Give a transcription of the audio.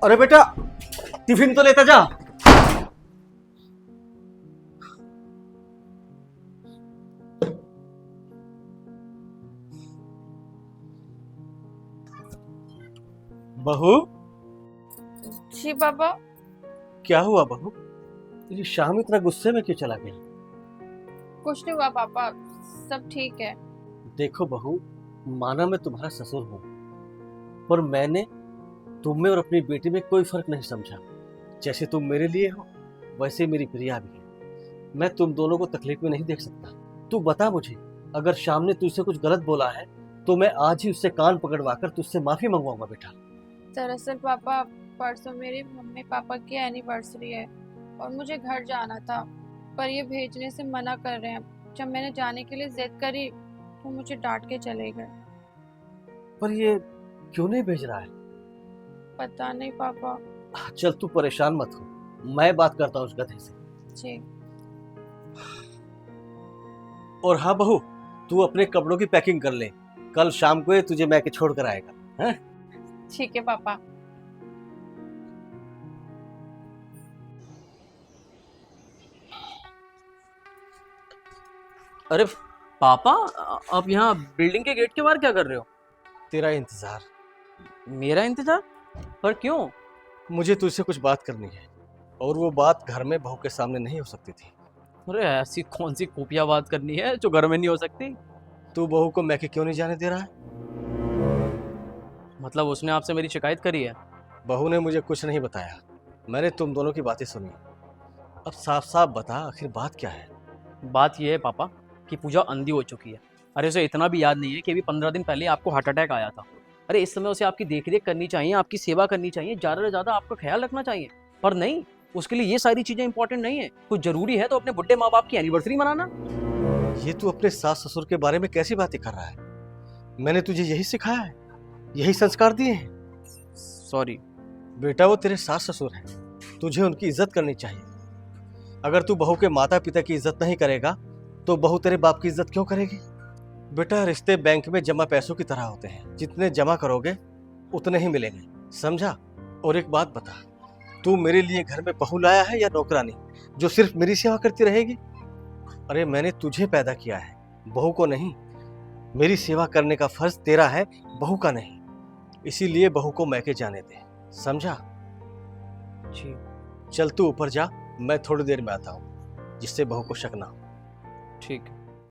अरे बेटा, टिफिन तो लेता जा। बहू, जी पापा। क्या हुआ बहू? ये शाम इतना गुस्से में क्यों चला गया? कुछ नहीं हुआ पापा, सब ठीक है। देखो बहू, माना मैं तुम्हारा ससुर हूं, पर मैंने तुम में और अपनी बेटी में कोई फर्क नहीं समझा। जैसे तुम मेरे लिए हो, वैसे मेरी प्रिया भी है। मैं तुम दोनों को तकलीफ में नहीं देख सकता। तू बता मुझे, अगर शाम ने तुझसे कुछ गलत बोला है तो मैं आज ही उससे कान पकड़वाकर तुझसे माफी मंगवाऊंगा बेटा। दरअसल पापा, परसों मेरे मम्मी पापा की एनिवर्सरी है और मुझे घर जाना था, पर ये भेजने से मना कर रहे हैं। जब मैंने जाने के लिए जिद करी तो मुझे डांट के चले गए। पर ये क्यों नहीं भेज रहा है? पता नहीं पापा। चल तू परेशान मत हो, मैं बात करता हूँ उस गधे से। जी। और हाँ बहू, तू अपने कपड़ों की पैकिंग कर ले, कल शाम को ये तुझे मैके छोड़ कर आएगा। हैं? ठीक है पापा। अरे पापा, आप यहाँ बिल्डिंग के गेट के बाहर क्या कर रहे हो? तेरा इंतजार। मेरा इंतजार? पर क्यों? मुझे तुझसे कुछ बात करनी है, और वो बात घर में बहू के सामने नहीं हो सकती थी। अरे ऐसी कौन सी खुफिया बात करनी है जो घर में नहीं हो सकती? तू बहू को मैके क्यों नहीं जाने दे रहा है? मतलब उसने आपसे मेरी शिकायत करी है? बहू ने मुझे कुछ नहीं बताया, मैंने तुम दोनों की बातें सुनी। अब साफ साफ बता, आखिर बात क्या है? बात यह है पापा कि पूजा अंधी हो चुकी है। अरे उसे इतना भी याद नहीं है कि अभी 15 दिन पहले आपको हार्ट अटैक आया था। अरे इस समय उसे आपकी देखरेख करनी चाहिए, आपकी सेवा करनी चाहिए, ज़्यादा से ज़्यादा आपका ख्याल रखना चाहिए। पर नहीं, उसके लिए ये सारी चीज़ें इंपॉर्टेंट नहीं है। कुछ जरूरी है तो अपने बुढ़े माँ बाप की एनिवर्सरी मनाना। ये तू अपने सास ससुर के बारे में कैसी बातें कर रहा है? मैंने तुझे यही सिखाया है, यही संस्कार दिए हैं? सॉरी बेटा, वो तेरे सास ससुर हैं, तुझे उनकी इज्जत करनी चाहिए। अगर तू बहू के माता पिता की इज्जत नहीं करेगा तो बहू तेरे बाप की इज्जत क्यों करेगी? बेटा, रिश्ते बैंक में जमा पैसों की तरह होते हैं, जितने जमा करोगे उतने ही मिलेंगे, समझा? और एक बात बता, तू मेरे लिए घर में बहू लाया है या नौकरानी जो सिर्फ मेरी सेवा करती रहेगी? अरे मैंने तुझे पैदा किया है, बहू को नहीं। मेरी सेवा करने का फर्ज तेरा है, बहू का नहीं। इसीलिए बहू को मैके जाने दे, समझा? जी। चल तू ऊपर जा, मैं थोड़ी देर में आता हूँ, जिससे बहू को शक ना हो। ठीक है।